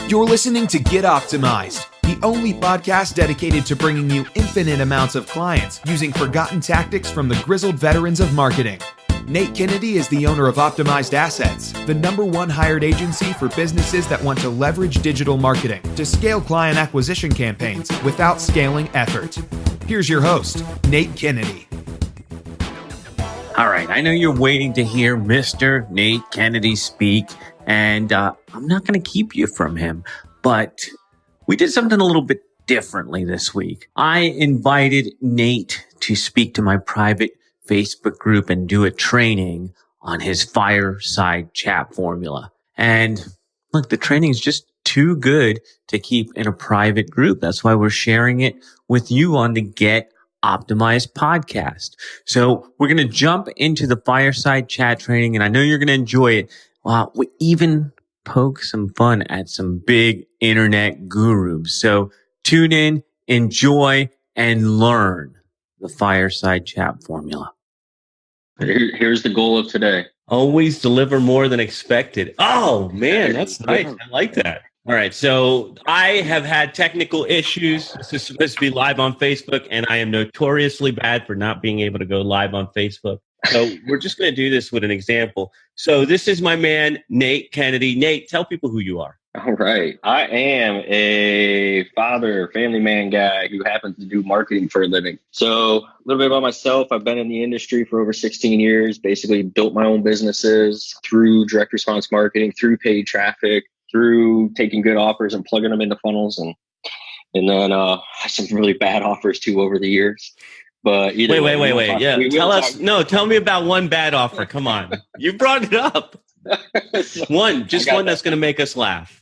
You're listening to Get Optimized, the only podcast dedicated to bringing you infinite amounts of clients using forgotten tactics from the grizzled veterans of marketing. Nate Kennedy is the owner of Optimized Assets, the #1 hired agency for businesses that want to leverage digital marketing to scale client acquisition campaigns without scaling effort. Here's your host, Nate Kennedy. All right, I know you're waiting to hear Mr. Nate Kennedy speak, and I'm not going to keep you from him, but we did something a little bit differently this week. I invited Nate to speak to my private Facebook group and do a training on his Fireside chat formula. And look, the training is just too good to keep in a private group. That's why we're sharing it with you on the Get Optimized podcast. So we're going to jump into the Fireside chat training, and I know you're going to enjoy it. Wow, we even poke some fun at some big internet gurus. So tune in, enjoy, and learn the Fireside chat formula. Here's the goal of today. Always deliver more than expected. Oh, man, that's nice. I like that. All right. So I have had technical issues. This is supposed to be live on Facebook, and I am notoriously bad for not being able to go live on Facebook. So we're just going to do this with an example. So this is my man, Nate Kennedy. Nate, tell people who you are. All right. I am a father, family man guy who happens to do marketing for a living. So a little bit about myself. I've been in the industry for over 16 years, basically built my own businesses through direct response marketing, through paid traffic, through taking good offers and plugging them into funnels. And then some really bad offers too over the years. But wait. Yeah. Tell me about one bad offer. Come on. You brought it up. One that's going to make us laugh.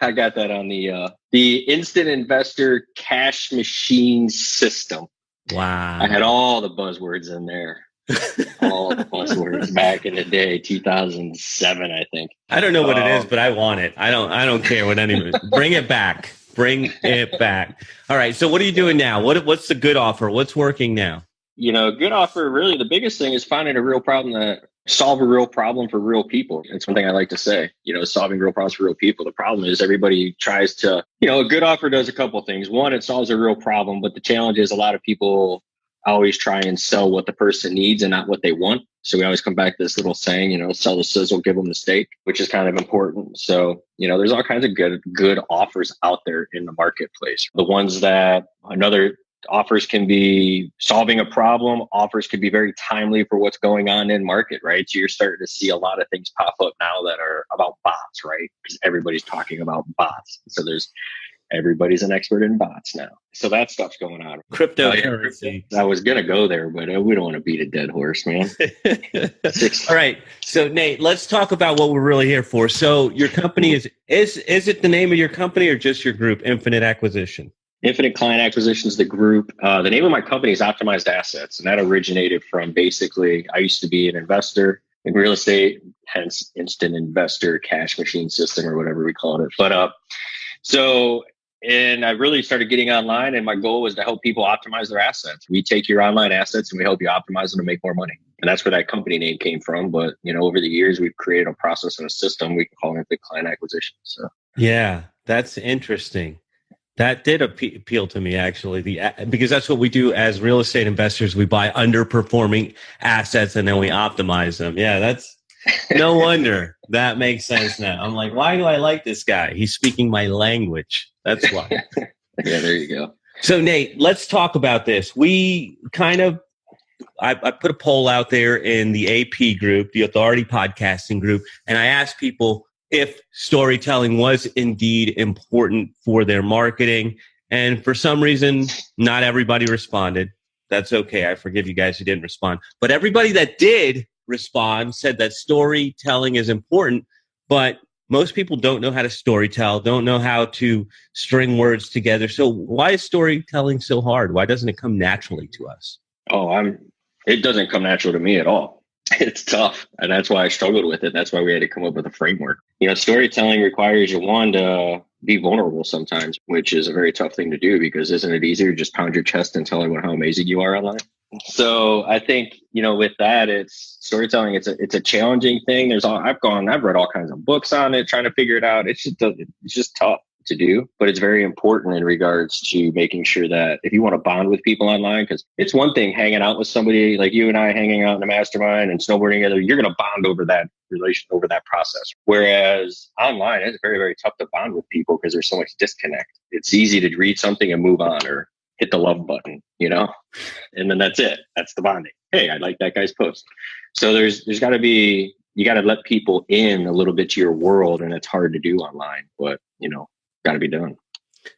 I got that on the instant investor cash machine system. Wow. I had all the buzzwords in there. All the buzzwords back in the day, 2007, I think. I don't know what it is, but I want it. I don't care what anyone. Bring it back. Bring it back. All right. So what are you doing now? What's the good offer? What's working now? Good offer, really, the biggest thing is finding a real problem solve a real problem for real people. It's one thing I like to say, solving real problems for real people. The problem is everybody tries to, a good offer does a couple of things. One, it solves a real problem, but the challenge is a lot of people always try and sell what the person needs and not what they want. So we always come back to this little saying, sell the sizzle, give them the steak, which is kind of important. So, there's all kinds of good offers out there in the marketplace. The ones that offers can be solving a problem. Offers can be very timely for what's going on in market, right? So you're starting to see a lot of things pop up now that are about bots, right? Because everybody's talking about bots. So everybody's an expert in bots now. So that stuff's going on. Cryptocurrency. I was going to go there, but we don't want to beat a dead horse, man. All right. So Nate, let's talk about what we're really here for. So your company is it the name of your company or just your group, Infinite Acquisition? Infinite Client Acquisition is the group. The name of my company is Optimized Assets. And that originated from basically, I used to be an investor in real estate, hence instant investor cash machine system or whatever we called it. But and I really started getting online, and my goal was to help people optimize their assets. We take your online assets and we help you optimize them to make more money. And that's where that company name came from. But, over the years, we've created a process and a system we can call Infinite Client Acquisition. So, yeah, that's interesting. That did appeal to me, actually, because that's what we do as real estate investors. We buy underperforming assets and then we optimize them. Yeah, that's no wonder. That makes sense now. I'm like, why do I like this guy? He's speaking my language. That's why. Yeah, there you go. So, Nate, let's talk about this. We I put a poll out there in the AP group, the Authority Podcasting group, and I asked people if storytelling was indeed important for their marketing. And for some reason, not everybody responded. That's okay. I forgive you guys who didn't respond. But everybody that did respond said that storytelling is important, but most people don't know how to storytell, don't know how to string words together. So why is storytelling so hard? Why doesn't it come naturally to us? It doesn't come natural to me at all. It's tough. And that's why I struggled with it. That's why we had to come up with a framework. Storytelling requires you, one, to be vulnerable sometimes, which is a very tough thing to do, because isn't it easier to just pound your chest and tell everyone how amazing you are online? So I think, with that, it's storytelling. It's a challenging thing. I've read all kinds of books on it, trying to figure it out. It's just tough to do, but it's very important in regards to making sure that if you want to bond with people online, because it's one thing hanging out with somebody like you and I hanging out in a mastermind and snowboarding together, you're going to bond over that relation, over that process. Whereas online, it's very, very tough to bond with people because there's so much disconnect. It's easy to read something and move on, or hit the love button, and then that's it. That's the bonding. Hey, I like that guy's post. So there's got to be, you got to let people in a little bit to your world, and it's hard to do online, but got to be done.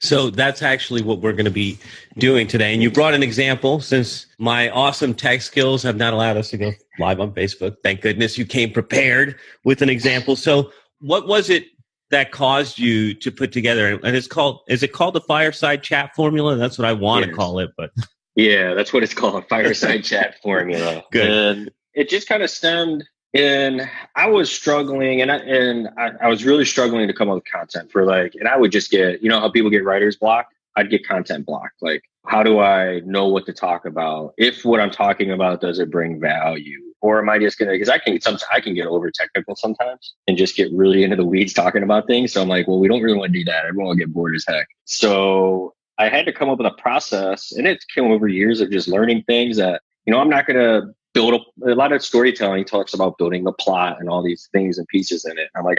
So that's actually what we're going to be doing today. And you brought an example, since my awesome tech skills have not allowed us to go live on Facebook. Thank goodness you came prepared with an example. So what was it that caused you to put together, and is it called the Fireside Chat formula? That's what I want to call it, but yeah, that's what it's called, Fireside Chat formula. Good. And it just kind of stemmed in, I was struggling, and I was really struggling to come up with content for and I would just get, how people get writer's block? I'd get content blocked. Like, how do I know what to talk about? If what I'm talking about, does it bring value? Or am I just going to, because I can get over technical sometimes and just get really into the weeds talking about things. So I'm like, well, we don't really want to do that. Everyone will get bored as heck. So I had to come up with a process, and it's come over years of just learning things that, I'm not going to build a lot of storytelling talks about building the plot and all these things and pieces in it. I'm like,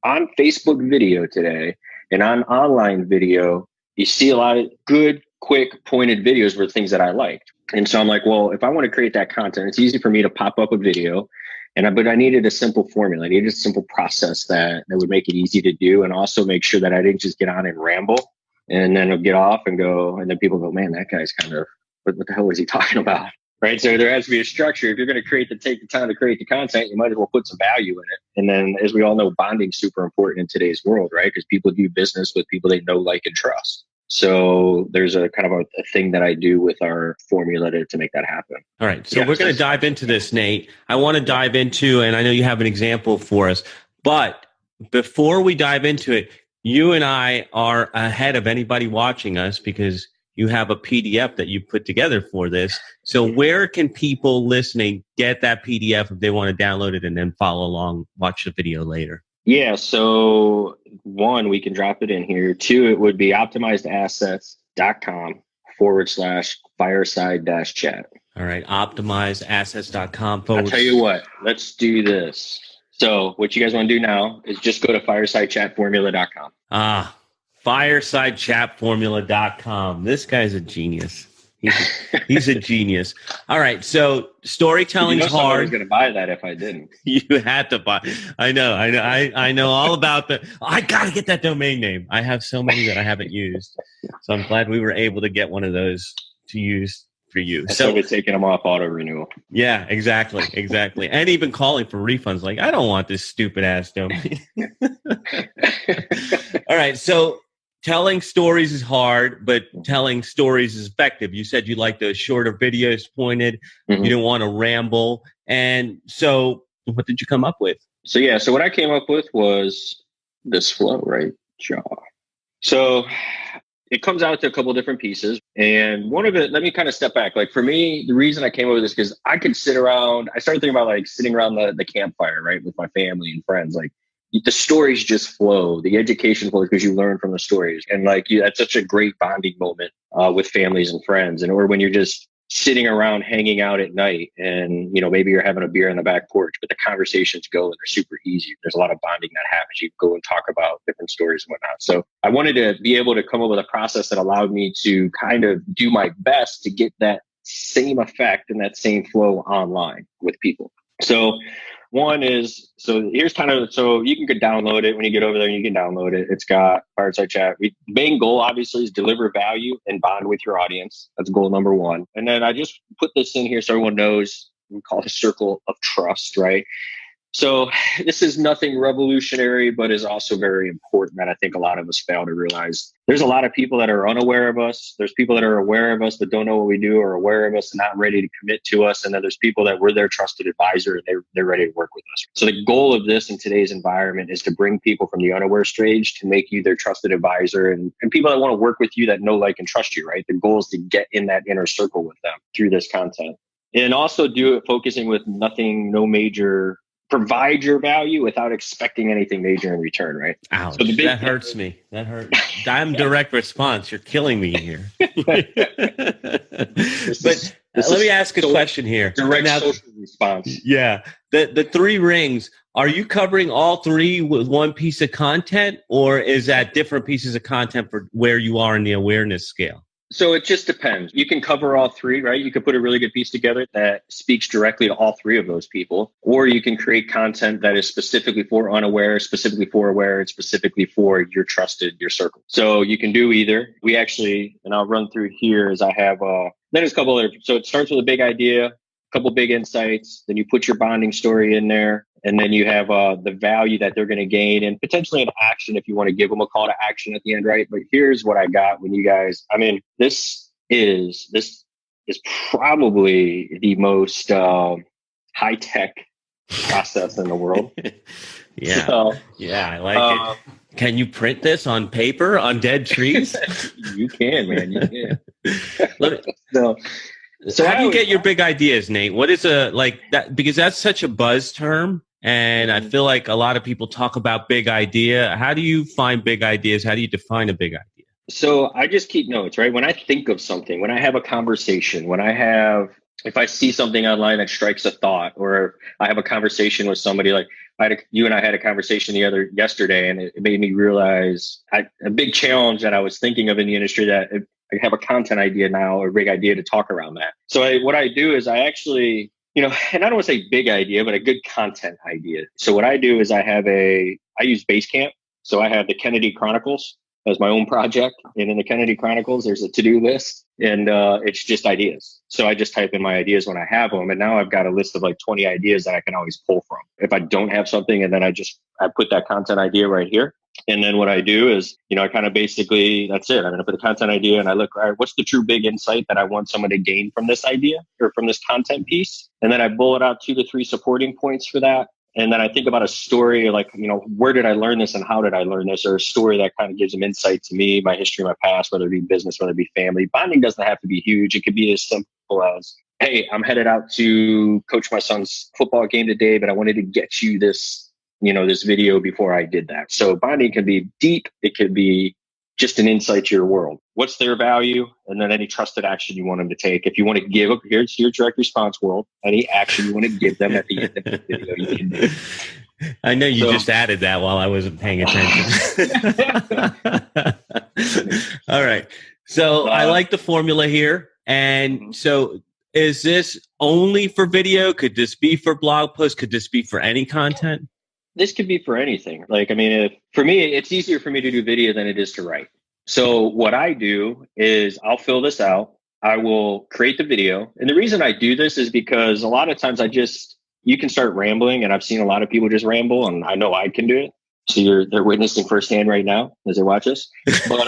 on Facebook video today and on online video, you see a lot of good, quick, pointed videos were things that I liked. And so I'm like, well, if I want to create that content, it's easy for me to pop up a video, but I needed a simple formula. I needed a simple process that would make it easy to do, and also make sure that I didn't just get on and ramble and then I'll get off and go, and then people go, man, that guy's kind of, what the hell is he talking about? Right. So there has to be a structure. If you're going to take the time to create the content, you might as well put some value in it. And then, as we all know, bonding's super important in today's world, right? Because people do business with people they know, like, and trust. So there's a kind of a thing that I do with our formula to make that happen. All right. So we're going to dive into this, Nate. I want to dive into, and I know you have an example for us, but before we dive into it, you and I are ahead of anybody watching us because you have a PDF that you put together for this. So where can people listening get that PDF if they want to download it and then follow along, watch the video later? Yeah. So one, we can drop it in here. Two, it would be optimizedassets.com/fireside-chat. All right. Optimizeassets.com. I'll tell you what, let's do this. So what you guys want to do now is just go to firesidechatformula.com. Firesidechatformula.com. This guy's a genius. He's a genius. All right. So storytelling's hard. I was going to buy that if I didn't. You had to buy. I know all about I got to get that domain name. I have so many that I haven't used. So I'm glad we were able to get one of those to use for you. So we're taking them off auto renewal. Yeah, exactly. And even calling for refunds. Like, I don't want this stupid ass domain. All right. So telling stories is hard, but telling stories is effective. You said you like those shorter videos, pointed. Mm-hmm. You didn't want to ramble. And so what did you come up with? So what I came up with was this flow, right? Jaw. So it comes out to a couple of different pieces. And one of it, let me kind of step back. Like, for me, the reason I came up with this is because I could I started thinking about sitting around the campfire, right, with my family and friends. Like, the stories just flow. The education flows because you learn from the stories. And that's such a great bonding moment with families and friends. Or when you're just sitting around hanging out at night and, maybe you're having a beer on the back porch, but the conversations go and they're super easy. There's a lot of bonding that happens. You go and talk about different stories and whatnot. So I wanted to be able to come up with a process that allowed me to kind of do my best to get that same effect and that same flow online with people. So one is, so you can download it when you get over there, and you can download it. It's got Fireside Chat. The main goal, obviously, is deliver value and bond with your audience. That's goal number one. And then I just put this in here so everyone knows, we call it a circle of trust, right? So this is nothing revolutionary, but is also very important that I think a lot of us fail to realize. There's a lot of people that are unaware of us. There's people that are aware of us but don't know what we do, or aware of us and not ready to commit to us. And then there's people that we're their trusted advisor and they're ready to work with us. So the goal of this in today's environment is to bring people from the unaware stage to make you their trusted advisor, and people that want to work with you that know, like, and trust you, right? The goal is to get in that inner circle with them through this content. And also do it focusing with nothing, no major, provide your value without expecting anything major in return, right? Ouch, so that hurts me. That hurts. I'm direct response. You're killing me here. But let me ask a question here. Direct social response. Yeah. The 3 rings, are you covering all 3 with one piece of content, or is that different pieces of content for where you are in the awareness scale? So it just depends. You can cover all 3, right? You could put a really good piece together that speaks directly to all 3 of those people, or you can create content that is specifically for unaware, specifically for aware, and specifically for your circle. So you can do either. We actually, and I'll run through here as I have, then there's a couple other, so it starts with a big idea, a couple big insights, then you put your bonding story in there. And then you have the value that they're going to gain, and potentially an action if you want to give them a call to action at the end, right? But here's what I got when you guys, I mean, this is probably the most high-tech process in the world. Yeah. So, yeah, I like it. Can you print this on paper on dead trees? You can, man. You can. So how do you get your big ideas, Nate? What is that? Because that's such a buzz term. And I feel like a lot of people talk about big idea. How do you find big ideas? How do you define a big idea? So I just keep notes, right? When I think of something, when I have a conversation, if I see something online that strikes a thought, or I have a conversation with somebody, like you and I had a conversation yesterday, and it made me realize a big challenge that I was thinking of in the industry, that I have a content idea now, or a big idea to talk around that. So what I do is I actually, and I don't want to say big idea, but a good content idea. So what I do is I use Basecamp. So I have the Kennedy Chronicles as my own project. And in the Kennedy Chronicles, there's a to-do list, and it's just ideas. So I just type in my ideas when I have them. And now I've got a list of like 20 ideas that I can always pull from if I don't have something. And then I put that content idea right here. And then what I do is, I kind of basically, that's it. I'm going to put a content idea and I look, all right, what's the true big insight that I want someone to gain from this idea or from this content piece? And then I bullet out 2 to 3 supporting points for that. And then I think about a story, like, where did I learn this and how did I learn this? Or a story that kind of gives them insight to me, my history, my past, whether it be business, whether it be family. Bonding doesn't have to be huge. It could be as simple as, hey, I'm headed out to coach my son's football game today, but I wanted to get you this video before I did that. So bonding can be deep. It could be just an insight to your world. What's their value? And then any trusted action you want them to take. If you want to give, here's your direct response world. Any action you want to give them at the end of the video, you can do. I know you just added that while I wasn't paying attention. All right. So I like the formula here. And so is this only for video? Could this be for blog posts? Could this be for any content? This could be for anything. For me, it's easier for me to do video than it is to write. So what I do is I'll fill this out. I will create the video. And the reason I do this is because a lot of times you can start rambling, and I've seen a lot of people just ramble, and I know I can do it. So they're witnessing firsthand right now as they watch us. But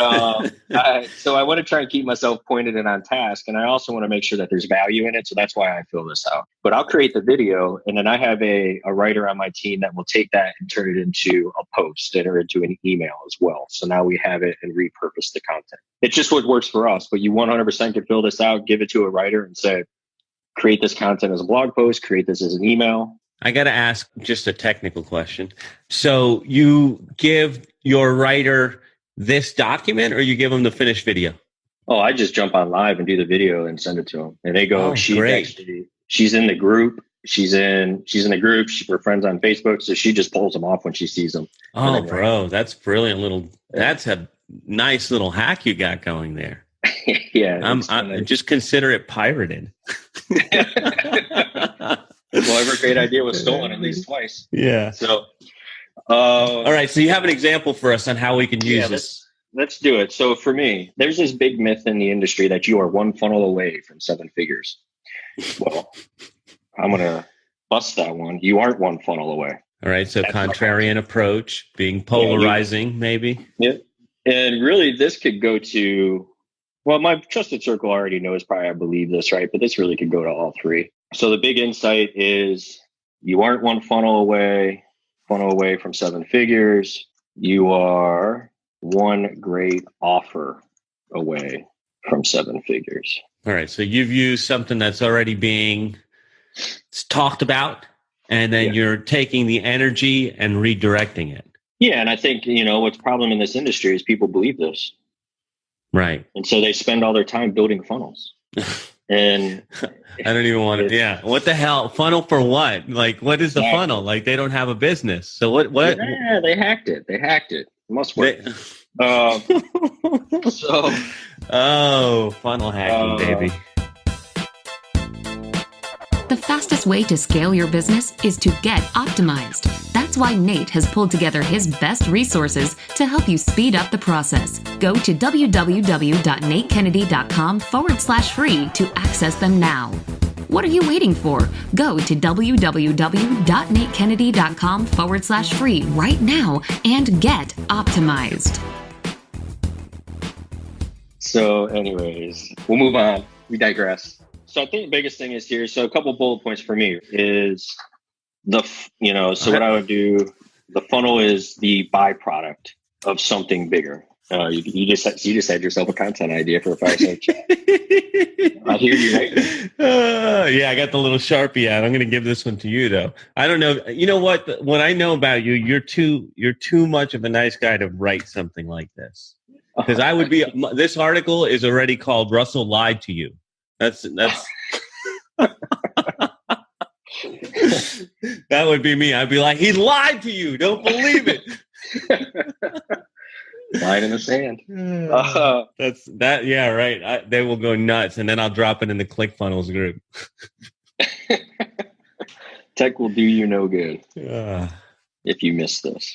so I want to try and keep myself pointed and on task. And I also want to make sure that there's value in it. So that's why I fill this out. But I'll create the video, and then I have a writer on my team that will take that and turn it into a post or into an email as well. So now we have it and repurpose the content. It's just what works for us. But you 100% can fill this out, give it to a writer and say, create this content as a blog post, create this as an email. I got to ask just a technical question. So you give your writer this document, or you give them the finished video? Oh, I just jump on live and do the video and send it to them. And they go, she's in the group. She's in the group. We're friends on Facebook. So she just pulls them off when she sees them. Oh, bro, that's brilliant that's a nice little hack you got going there. Yeah. I just consider it pirated. Well, every great idea was stolen at least twice. Yeah. So, all right. So you have an example for us on how we can use this. Let's do it. So for me, there's this big myth in the industry that you are one funnel away from 7 figures. Well, I'm going to bust that one. You aren't one funnel away. All right. So contrarian approach, being polarizing, maybe. Yeah. And really, this could go to, well, my trusted circle already knows probably I believe this, right? But this really could go to all three. So the big insight is you aren't one funnel away from seven figures. You are one great offer away from seven figures. All right. So you've used something that's already being talked about, and then you're taking the energy and redirecting it. Yeah. And I think, what's the problem in this industry is people believe this. Right. And so they spend all their time building funnels. And I don't even want to. Yeah. What the hell? Funnel for what? Like, what is the funnel? Like, they don't have a business. So what? Yeah, they hacked it. It must work. Funnel hacking, baby. The fastest way to scale your business is to get optimized. That's why Nate has pulled together his best resources to help you speed up the process. Go to www.natekennedy.com/free to access them now. What are you waiting for? Go to www.natekennedy.com/free right now and get optimized. So anyways, we'll move on. We digress. So I think the biggest thing is here. So a couple bullet points for me is so what I would do, the funnel is the byproduct of something bigger. You just had yourself a content idea for a Fireside Chat. I hear you. Right? Yeah, I got the little Sharpie out. I'm going to give this one to you, though. I don't know. You know what? What I know about you, you're too much of a nice guy to write something like this. Because I would be. This article is already called "Russell Lied to You." That's that would be me. I'd be like, he lied to you. Don't believe it. Line in the sand. That's that. Yeah, right. They will go nuts, and then I'll drop it in the ClickFunnels group. Tech will do you no good if you miss this.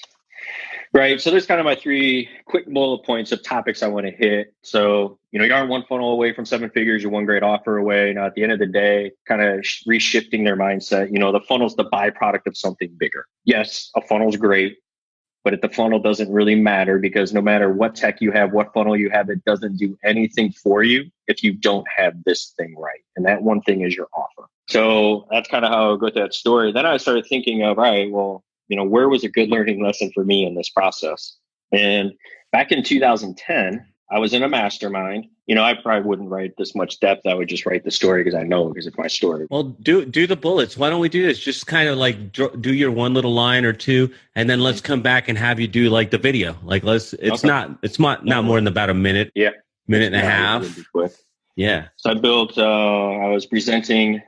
Right. So there's kind of my three quick bullet points of topics I want to hit. So, you aren't one funnel away from seven figures. You're one great offer away. Now, at the end of the day, kind of reshifting their mindset, the funnel's the byproduct of something bigger. Yes, a funnel's great, but the funnel doesn't really matter because no matter what tech you have, what funnel you have, it doesn't do anything for you if you don't have this thing right. And that one thing is your offer. So that's kind of how I go with that story. Then I started thinking of, all right, well, where was a good learning lesson for me in this process? And back in 2010, I was in a mastermind. I probably wouldn't write this much depth. I would just write the story because it's my story. Well, do the bullets. Why don't we do this? Just kind of like do your one little line or two, and then let's come back and have you do like the video. Like it's not more than about a minute. Yeah. Minute and a half. Yeah. So I built, I was presenting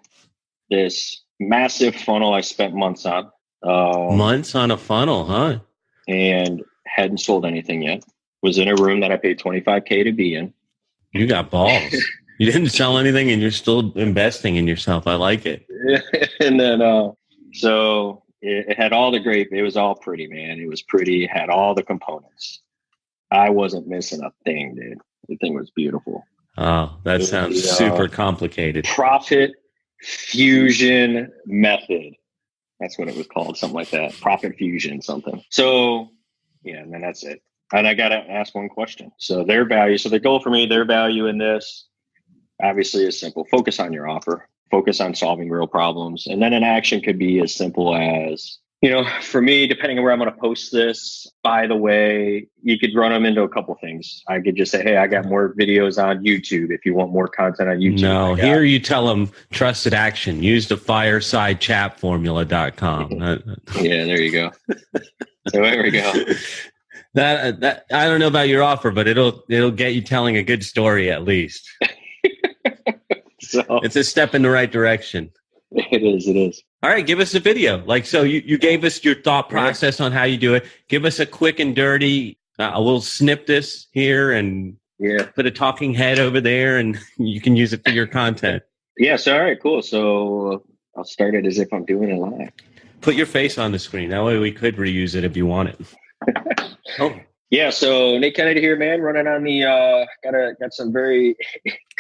this massive funnel I spent months on. Months on a funnel, huh? And hadn't sold anything yet. Was in a room that I paid $25K to be in. You got balls. You didn't sell anything and you're still investing in yourself. I like it. And then, so it had all it was all pretty, man. It was pretty, had all the components. I wasn't missing a thing, dude. The thing was beautiful. Oh, that sounds super complicated. Profit fusion method. That's what it was called, something like that. Profit fusion, something. So, yeah, and then that's it. And I got to ask one question. So their value, so the goal for me, their value in this, obviously is simple. Focus on your offer. Focus on solving real problems. And then an action could be as simple as, for me, depending on where I'm going to post this, by the way, you could run them into a couple things. I could just say, hey, I got more videos on YouTube if you want more content on YouTube. No, here you tell them trusted action. Use the firesidechatformula.com. Yeah, there you go. So there we go. That I don't know about your offer, but it'll get you telling a good story at least. So it's a step in the right direction. It is. All right, give us a video. So you gave us your thought process on how you do it. Give us a quick and dirty. We'll snip this here and put a talking head over there, and you can use it for your content. Yes. All right. Cool. So I'll start it as if I'm doing it live. Put your face on the screen. That way we could reuse it if you want it. Oh. Yeah, so Nate Kennedy here, man, running on the got some very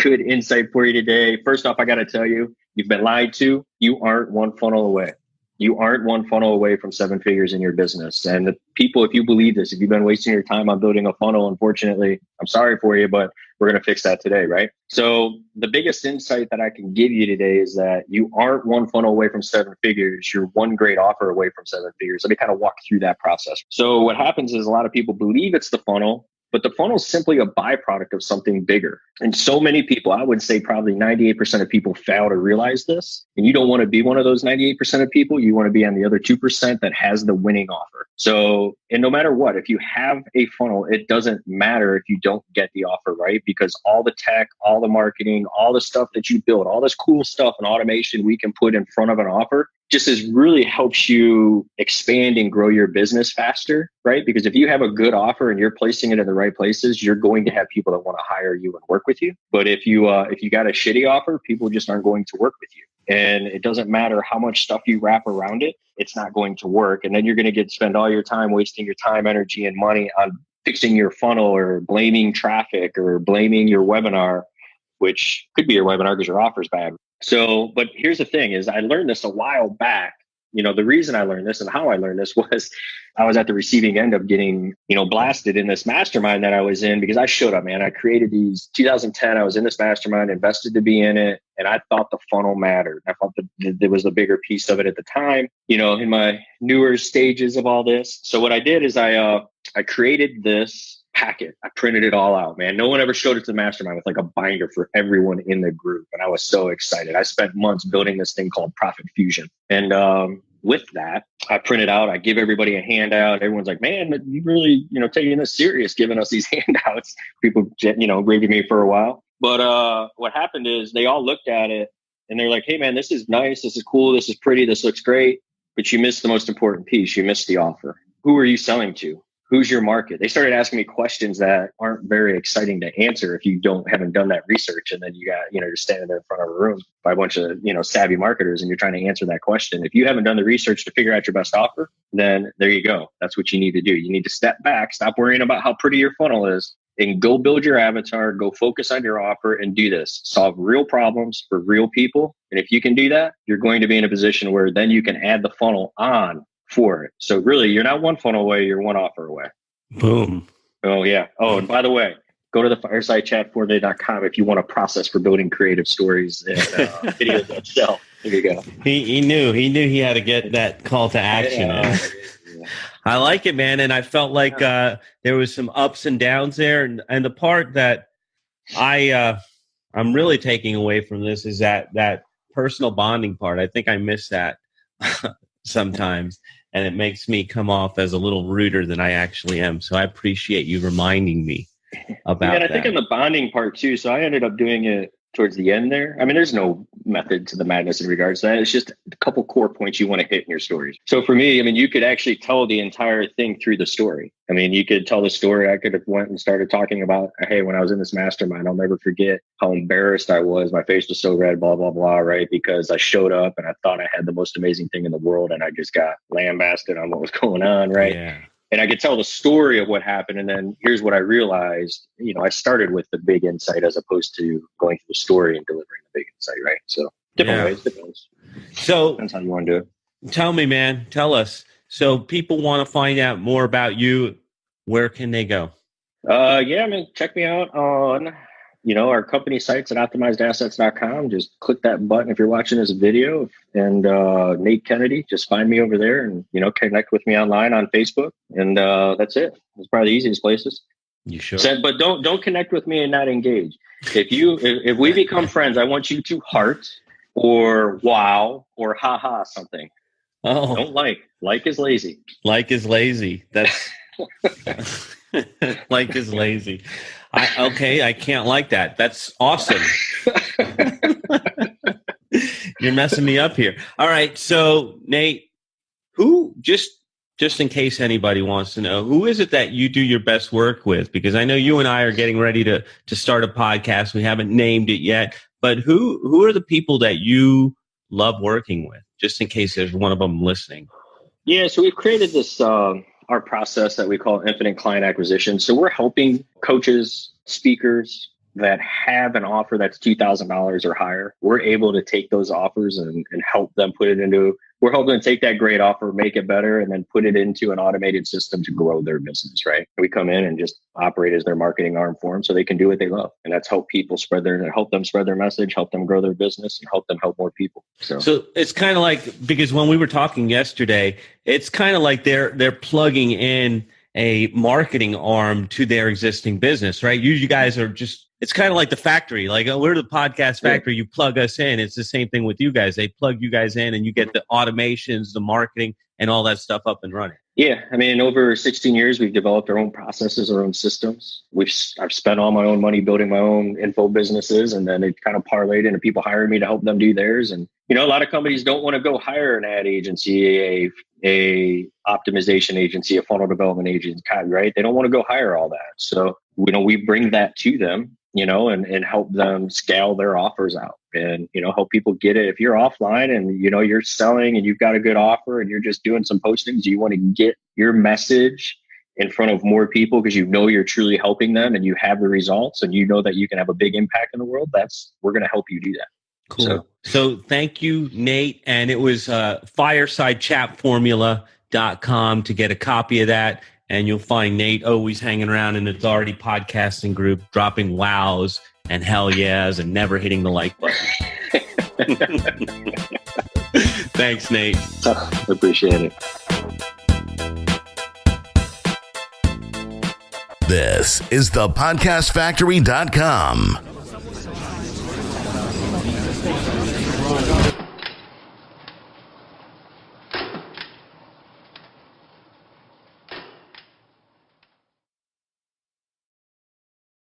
good insight for you today. First off, I got to tell you, You've been lied to. You aren't one funnel away. You aren't one funnel away from 7 figures in your business. And the people, if you believe this, if you've been wasting your time on building a funnel, unfortunately, I'm sorry for you, but we're going to fix that today, right? So the biggest insight that I can give you today is that you aren't one funnel away from 7 figures. You're one great offer away from 7 figures. Let me kind of walk through that process. So what happens is a lot of people believe it's the funnel, but the funnel is simply a byproduct of something bigger. And so many people, I would say probably 98% of people fail to realize this. And you don't want to be one of those 98% of people. You want to be on the other 2% that has the winning offer. So, and no matter what, if you have a funnel, it doesn't matter if you don't get the offer right, because all the tech, all the marketing, all the stuff that you build, all this cool stuff and automation we can put in front of an offer just really helps you expand and grow your business faster, right? Because if you have a good offer and you're placing it in the right places, you're going to have people that want to hire you and work with you. But if you got a shitty offer, people just aren't going to work with you. And it doesn't matter how much stuff you wrap around it, it's not going to work. And then you're going to spend all your time wasting your time, energy, and money on fixing your funnel or blaming traffic or blaming your webinar, which could be your webinar because your offer's bad. So, but here's the thing is I learned this a while back. You know, the reason I learned this and how I learned this was I was at the receiving end of getting, blasted in this mastermind that I was in because I showed up, man. I created these 2010. I was in this mastermind, invested to be in it. And I thought the funnel mattered. I thought that there was a bigger piece of it at the time, in my newer stages of all this. So what I did is I created this packet. I printed it all out, man. No one ever showed it to the mastermind with like a binder for everyone in the group. And I was so excited. I spent months building this thing called Profit Fusion. And with that, I print it out. I give everybody a handout. Everyone's like, man, you really, taking this serious, giving us these handouts. People, raving me for a while. But what happened is they all looked at it and they're like, hey, man, this is nice. This is cool. This is pretty. This looks great. But you missed the most important piece. You missed the offer. Who are you selling to? Who's your market? They started asking me questions that aren't very exciting to answer if you haven't done that research. And then you're standing there in front of a room by a bunch of, savvy marketers and you're trying to answer that question. If you haven't done the research to figure out your best offer, then there you go. That's what you need to do. You need to step back, stop worrying about how pretty your funnel is, and go build your avatar, go focus on your offer and do this. Solve real problems for real people. And if you can do that, you're going to be in a position where then you can add the funnel on for it. So really, you're not one funnel away, you're one offer away. Boom. Oh, yeah. Oh, and by the way, go to the firesidechat4day.com if you want a process for building creative stories and videos that sell. There you go. He knew he had to get that call to action. Yeah. I like it, man. And I felt like there was some ups and downs there. And the part that I'm really taking away from this is that personal bonding part. I think I miss that sometimes. And it makes me come off as a little ruder than I actually am. So I appreciate you reminding me about that. And I think in the bonding part too. So I ended up doing it towards the end there. I mean, there's no method to the madness in regards to that. It's just a couple core points you want to hit in your stories. So for me, I mean, you could actually tell the entire thing through the story. I mean, you could tell the story. I could have went and started talking about, hey, when I was in this mastermind, I'll never forget how embarrassed I was. My face was so red, blah, blah, blah, right? Because I showed up and I thought I had the most amazing thing in the world and I just got lambasted on what was going on, right? Yeah. And I could tell the story of what happened. And then here's what I realized. I started with the big insight as opposed to going through the story and delivering the big insight, right? So different ways, depends. So depends how you want to do it. Tell me, man, tell us. So people want to find out more about you. Where can they go? Check me out on, our company sites at optimizedassets.com. Just click that button if you're watching this video. And Nate Kennedy, just find me over there and, connect with me online on Facebook. And that's it. It's probably the easiest places. You sure? But don't connect with me and not engage. If we become friends, I want you to heart or wow or haha something. Oh, don't like is lazy. Like is lazy. That's like is lazy. I can't like that. That's awesome. You're messing me up here. All right. So Nate, who just in case anybody wants to know, who is it that you do your best work with? Because I know you and I are getting ready to start a podcast. We haven't named it yet, but who are the people that you love working with? Just in case there's one of them listening. Yeah. So we've created this, our process that we call infinite client acquisition. So we're helping coaches, speakers, that have an offer that's $2,000 or higher, we're able to take those offers and help them put it into, we're helping them take that great offer, make it better, and then put it into an automated system to grow their business, right? We come in and just operate as their marketing arm for them so they can do what they love. And that's help them spread their message, help them grow their business, and help them help more people. So it's kind of like, because when we were talking yesterday, it's kind of like they're plugging in a marketing arm to their existing business, right? You guys are just, it's kind of like the factory. Like, we're the podcast factory. You plug us in. It's the same thing with you guys. They plug you guys in and you get the automations, the marketing, and all that stuff up and running. Yeah. I mean, over 16 years, we've developed our own processes, our own systems. I've spent all my own money building my own info businesses, and then it kind of parlayed into people hiring me to help them do theirs. And, you know, a lot of companies don't want to go hire an ad agency, a optimization agency, a funnel development agency, right? They don't want to go hire all that. So, you know, we bring that to them, you know, and help them scale their offers out and, you know, help people get it. If you're offline and, you know, you're selling and you've got a good offer and you're just doing some postings, you want to get your message in front of more people because you know you're truly helping them and you have the results and you know that you can have a big impact in the world. We're going to help you do that. Cool. So thank you, Nate. And it was firesidechatformula.com to get a copy of that. And you'll find Nate always hanging around in the Authority podcasting group, dropping wows and hell yeahs and never hitting the like button. Thanks, Nate. Appreciate it. This is thepodcastfactory.com.